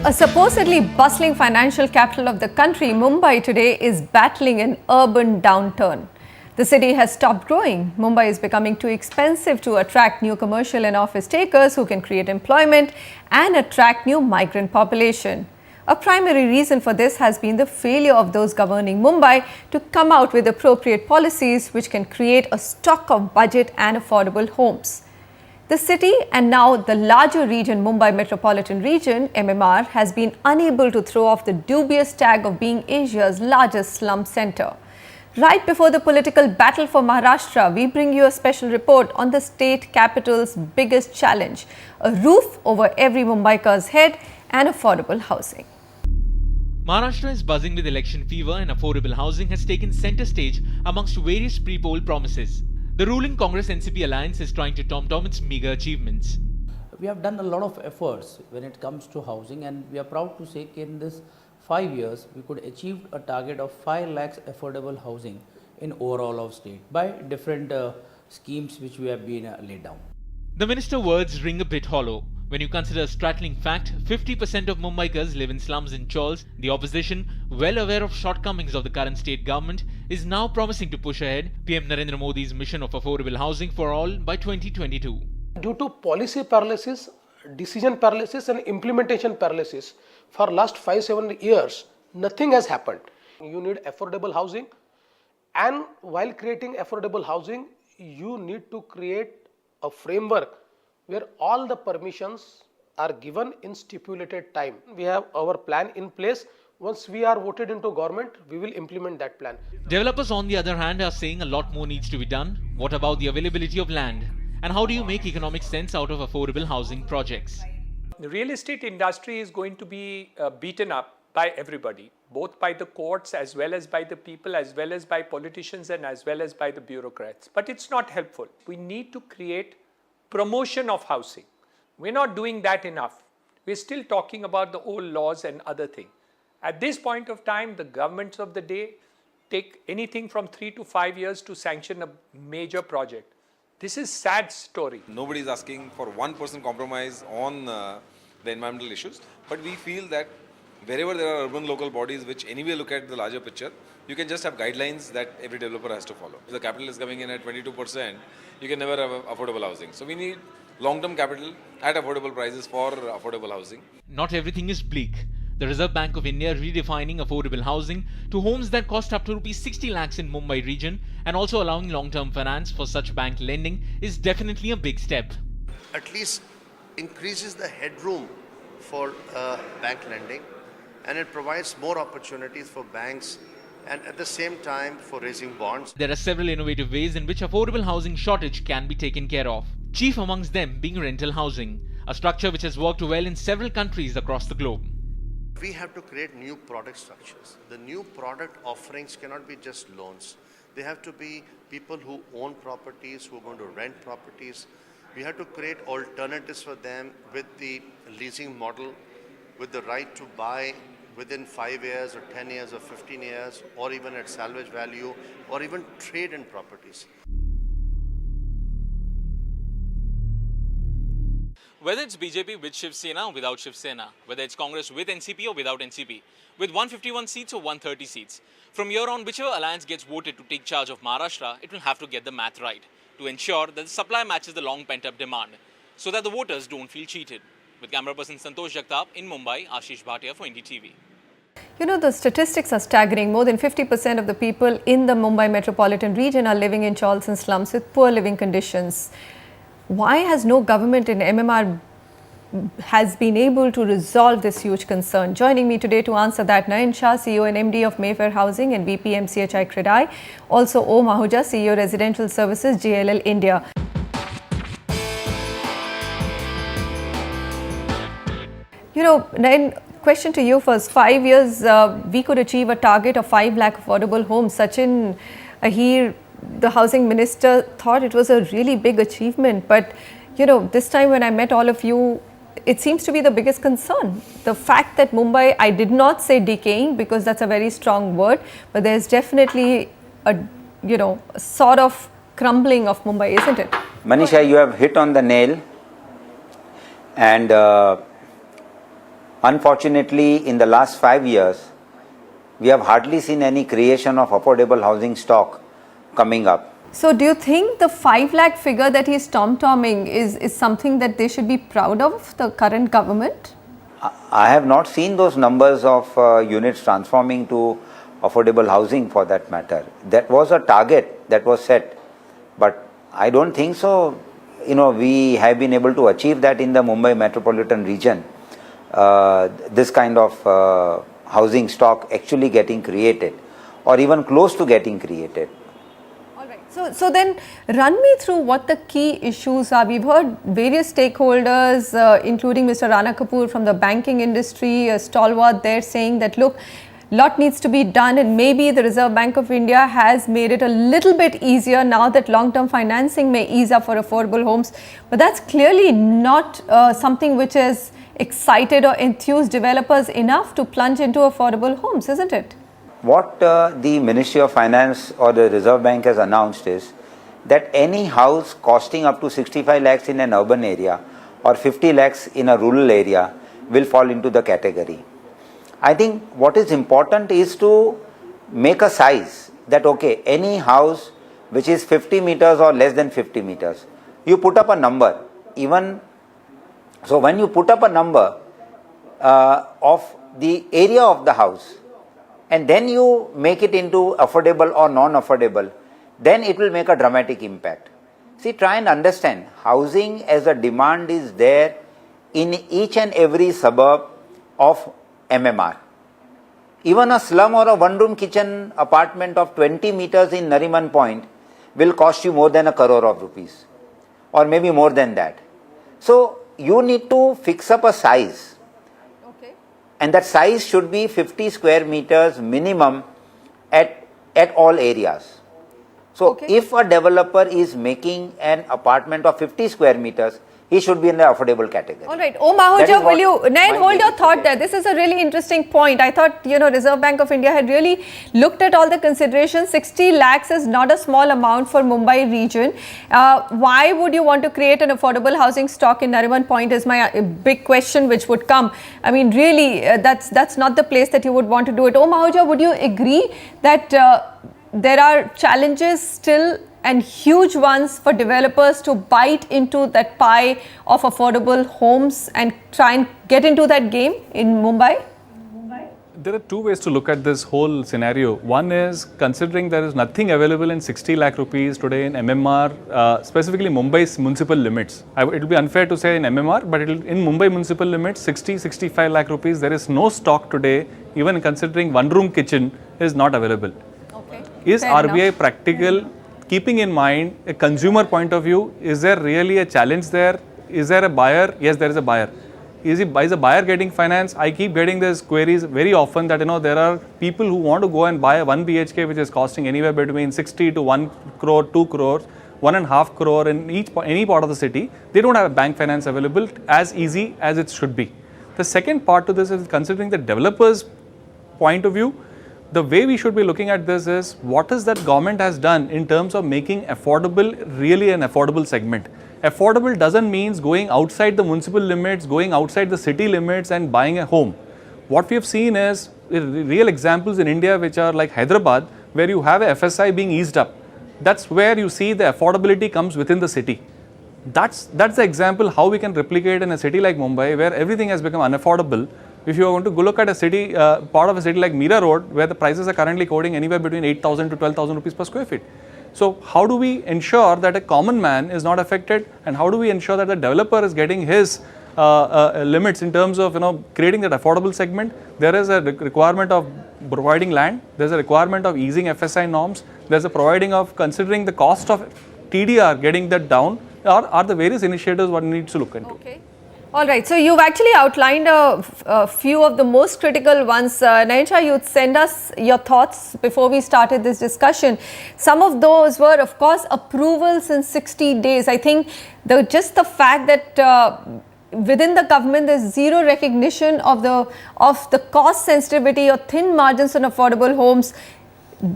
A supposedly bustling financial capital of the country, Mumbai today is battling an urban downturn. The city has stopped growing. Mumbai is becoming too expensive to attract new commercial and office takers who can create employment and attract new migrant population. A primary reason for this has been the failure of those governing Mumbai to come out with appropriate policies which can create a stock of budget and affordable homes. The city and now the larger region, Mumbai Metropolitan Region, MMR, has been unable to throw off the dubious tag of being Asia's largest slum center. Right before the political battle for Maharashtra, we bring you a special report on the state capital's biggest challenge, a roof over every Mumbaiker's head and affordable housing. Maharashtra is buzzing with election fever and affordable housing has taken centre stage amongst various pre-poll promises. The ruling Congress-NCP alliance is trying to tom-tom its meagre achievements. We have done a lot of efforts when it comes to housing, and we are proud to say in this 5 years we could achieve a target of 5 lakhs affordable housing in overall of state by different schemes which we have been laid down. The minister's words ring a bit hollow. When you consider a startling fact, 50% of Mumbaikars live in slums in Chawls. The opposition, well aware of shortcomings of the current state government, is now promising to push ahead PM Narendra Modi's mission of affordable housing for all by 2022. Due to policy paralysis, decision paralysis and implementation paralysis, for last 5-7 years, nothing has happened. You need affordable housing, and while creating affordable housing, you need to create a framework where all the permissions are given in stipulated time. We have our plan in place. Once we are voted into government, we will implement that plan. Developers, on the other hand, are saying a lot more needs to be done. What about the availability of land? And how do you make economic sense out of affordable housing projects? The real estate industry is going to be beaten up by everybody, both by the courts as well as by the people, as well as by politicians and as well as by the bureaucrats. But it's not helpful. We need to create promotion of housing. We're not doing that enough. We're still talking about the old laws and other things. At this point of time, the governments of the day take anything from 3 to 5 years to sanction a major project. This is sad story. Nobody is asking for 1% compromise on the environmental issues, but we feel that wherever there are urban local bodies which anyway look at the larger picture, you can just have guidelines that every developer has to follow. If the capital is coming in at 22%, you can never have affordable housing. So we need long-term capital at affordable prices for affordable housing. Not everything is bleak. The Reserve Bank of India redefining affordable housing to homes that cost up to Rs 60 lakhs in Mumbai region and also allowing long-term finance for such bank lending is definitely a big step. At least increases the headroom for bank lending, and it provides more opportunities for banks and at the same time for raising bonds. There are several innovative ways in which affordable housing shortage can be taken care of. Chief amongst them being rental housing, a structure which has worked well in several countries across the globe. We have to create new product structures. The new product offerings cannot be just loans. They have to be people who own properties, who are going to rent properties. We have to create alternatives for them with the leasing model, with the right to buy within 5 years or 10 years or 15 years, or even at salvage value, or even trade in properties. Whether it's BJP with Shiv Sena or without Shiv Sena, whether it's Congress with NCP or without NCP, with 151 seats or 130 seats, from here on, whichever alliance gets voted to take charge of Maharashtra, it will have to get the math right to ensure that the supply matches the long pent-up demand, so that the voters don't feel cheated. With camera person Santosh Jagtap in Mumbai, Ashish Bhatia for NDTV. You know, the statistics are staggering. More than 50% of the people in the Mumbai metropolitan region are living in Chawls and slums with poor living conditions. Why has no government in MMR has been able to resolve this huge concern? Joining me today to answer that, Nayan Shah, CEO and MD of Mayfair Housing and VP MCHI Credai. Also Om Ahuja, CEO Residential Services, JLL India. You know, Nayan, question to you first. 5 years, we could achieve a target of 5 lakh affordable homes. Sachin Ahir, the housing minister, thought it was a really big achievement. But, you know, this time when I met all of you, it seems to be the biggest concern. The fact that Mumbai, I did not say decaying because that's a very strong word, but there's definitely a, you know, sort of crumbling of Mumbai, isn't it? Manisha, you have hit on the nail. And Unfortunately, in the last 5 years, we have hardly seen any creation of affordable housing stock coming up. So do you think the 5 lakh figure that he's tom-tomming is something that they should be proud of, the current government? I have not seen those numbers of units transforming to affordable housing for that matter. That was a target that was set, but I don't think so. We have been able to achieve that in the Mumbai metropolitan region. This kind of housing stock actually getting created or even close to getting created. So then run me through what the key issues are. We've heard various stakeholders, including Mr. Rana Kapoor from the banking industry, a stalwart there, saying that look, lot needs to be done, and maybe the Reserve Bank of India has made it a little bit easier now that long-term financing may ease up for affordable homes. But that's clearly not something which has excited or enthused developers enough to plunge into affordable homes, isn't it? What the Ministry of Finance or the Reserve Bank has announced is that any house costing up to 65 lakhs in an urban area or 50 lakhs in a rural area will fall into the category. I think what is important is to make a size that okay, any house which is 50 meters or less than 50 meters, you put up a number. Even so, when you put up a number of the area of the house, and then you make it into affordable or non-affordable, then it will make a dramatic impact. See, try and understand, housing as a demand is there in each and every suburb of MMR. Even a slum or a one-room kitchen apartment of 20 meters in Nariman Point will cost you more than ₹1 crore, or maybe more than that. So, you need to fix up a size. And that size should be 50 square meters minimum at all areas. So, if a developer is making an apartment of 50 square meters, he should be in the affordable category. All right. Om Ahuja, will you, Nayan, hold your thought there. This is a really interesting point. I thought, Reserve Bank of India had really looked at all the considerations. 60 lakhs is not a small amount for Mumbai region. Why would you want to create an affordable housing stock in Nariman Point is my big question which would come. I mean, really, that's not the place that you would want to do it. Om Ahuja, would you agree that there are challenges still and huge ones for developers to bite into that pie of affordable homes and try and get into that game in Mumbai? There are two ways to look at this whole scenario. One is considering there is nothing available in 60 lakh rupees today in MMR, specifically Mumbai's municipal limits. It will be unfair to say in MMR, but in Mumbai municipal limits, 65 lakh rupees, there is no stock today, even considering one-room kitchen is not available. Is RBI practical? Keeping in mind a consumer point of view, is there really a challenge there? Is there a buyer? Yes, there is a buyer. Is the buyer getting finance? I keep getting these queries very often that there are people who want to go and buy a 1 BHK which is costing anywhere between 60 to 1 crore, 2 crores, 1.5 crore in any part of the city. They don't have a bank finance available as easy as it should be. The second part to this is considering the developer's point of view. The way we should be looking at this is what is that government has done in terms of making affordable really an affordable segment. Affordable doesn't mean going outside the municipal limits, going outside the city limits and buying a home. What we have seen is real examples in India which are like Hyderabad, where you have a FSI being eased up. That's where you see the affordability comes within the city. That's the example how we can replicate in a city like Mumbai where everything has become unaffordable. If you are going to go look at a city, part of a city like Mira Road, where the prices are currently quoting anywhere between 8,000 to 12,000 rupees per square feet. So, how do we ensure that a common man is not affected, and how do we ensure that the developer is getting his limits in terms of creating that affordable segment? There is a requirement of providing land. There is a requirement of easing FSI norms. There is a providing of considering the cost of TDR, getting that down. Are the various initiatives one needs to look into. Okay. All right, so you've actually outlined a few of the most critical ones. Nayan Shah, you'd send us your thoughts before we started this discussion. Some of those were, of course, approvals in 60 days. I think just the fact that within the government there's zero recognition of the cost sensitivity or thin margins on affordable homes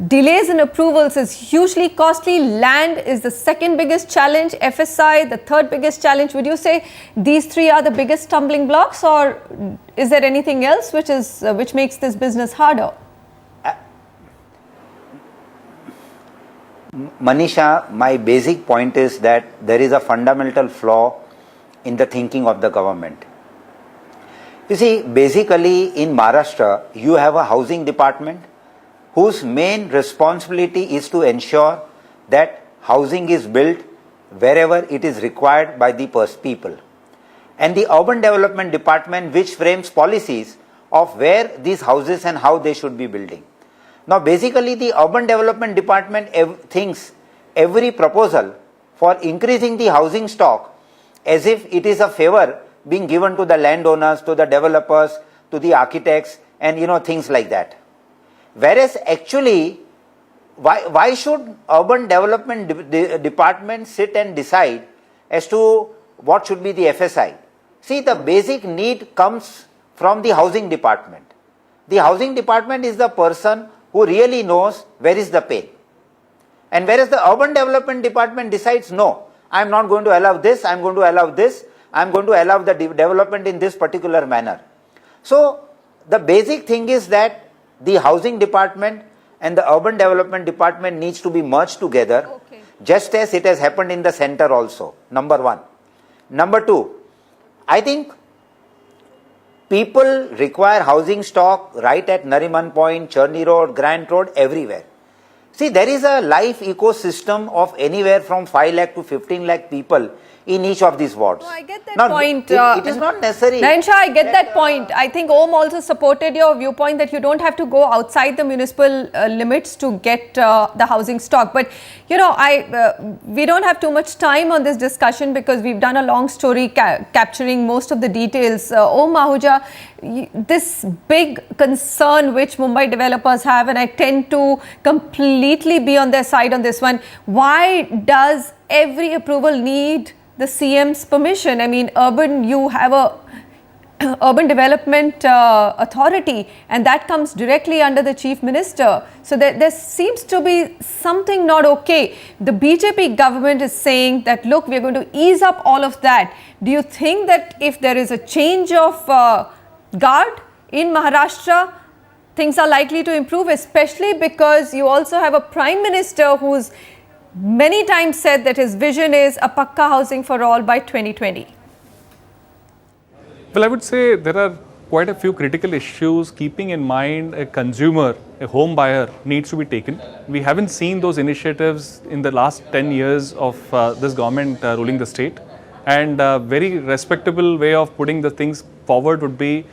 delays in approvals is hugely costly. Land is the second biggest challenge, FSI the third biggest challenge. Would you say these three are the biggest stumbling blocks, or is there anything else which makes this business harder? Manisha, my basic point is that there is a fundamental flaw in the thinking of the government. You see, basically in Maharashtra, you have a housing department whose main responsibility is to ensure that housing is built wherever it is required by the people. And the urban development department which frames policies of where these houses and how they should be building. Now basically the urban development department thinks every proposal for increasing the housing stock as if it is a favor being given to the landowners, to the developers, to the architects, and things like that. Whereas actually, why should urban development department sit and decide as to what should be the FSI? See, the basic need comes from the housing department. The housing department is the person who really knows where is the pain. And whereas the urban development department decides, no, I am not going to allow this, I am going to allow this, I am going to allow the development in this particular manner. So the basic thing is that the housing department and the urban development department needs to be merged together, just as it has happened in the center also, number one. Number two, I think people require housing stock right at Nariman Point, Cherny Road, Grant Road, everywhere. See, there is a life ecosystem of anywhere from 5 lakh to 15 lakh people in each of these wards. No, I get that now, point. It is not necessary. Nayan Shah, I get that point. I think Om also supported your viewpoint that you don't have to go outside the municipal limits to get the housing stock. But, we don't have too much time on this discussion because we've done a long story capturing most of the details. Om Ahuja, this big concern which Mumbai developers have, and I tend to completely be on their side on this one. Why does every approval need the CM's permission? I mean, you have a urban development authority, and that comes directly under the chief minister. So there seems to be something not okay. The BJP government is saying that, look, we're going to ease up all of that. Do you think that if there is a change of guard in Maharashtra, things are likely to improve, especially because you also have a prime minister who's many times said that his vision is a Pakka housing for all by 2020? Well, I would say there are quite a few critical issues keeping in mind a consumer, a home buyer needs to be taken. We haven't seen those initiatives in the last 10 years of this government ruling the state. And a very respectable way of putting the things forward would be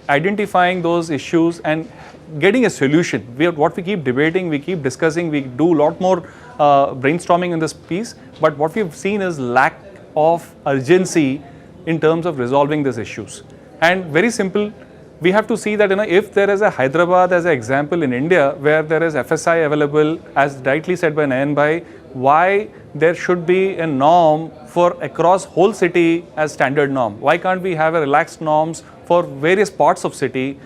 identifying those issues and getting a solution. What we keep debating, we keep discussing, we do a lot more brainstorming in this piece, but what we've seen is lack of urgency in terms of resolving these issues. And very simple, we have to see that if there is a Hyderabad as an example in India where there is FSI available, as rightly said by Nayan Bhai, why there should be a norm for across whole city as standard norm? Why can't we have a relaxed norms for various parts of city?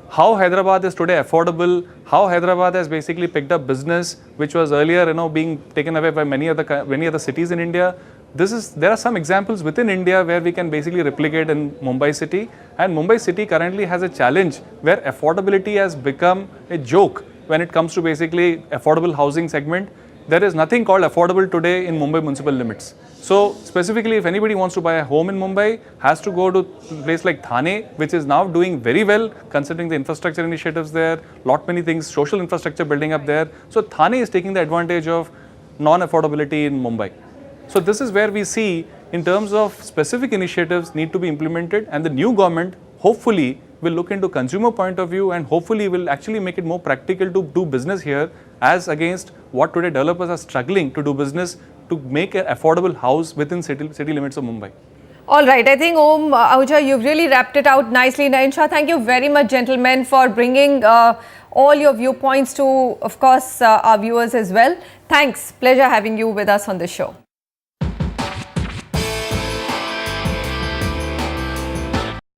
How Hyderabad is today affordable, how Hyderabad has basically picked up business which was earlier being taken away by many other cities in India. There are some examples within India where we can basically replicate in Mumbai city, and Mumbai city currently has a challenge where affordability has become a joke when it comes to basically affordable housing segment. There is nothing called affordable today in Mumbai municipal limits. So specifically, if anybody wants to buy a home in Mumbai, has to go to a place like Thane, which is now doing very well considering the infrastructure initiatives there, many things, social infrastructure building up there. So Thane is taking the advantage of non-affordability in Mumbai. So this is where we see in terms of specific initiatives need to be implemented, and the new government hopefully will look into consumer point of view and hopefully will actually make it more practical to do business here as against what today developers are struggling to do business to make an affordable house within city limits of Mumbai. All right, I think Om Ahuja, you've really wrapped it out nicely. Nayan Shah, thank you very much, gentlemen, for bringing all your viewpoints to, of course, our viewers as well. Thanks. Pleasure having you with us on the show.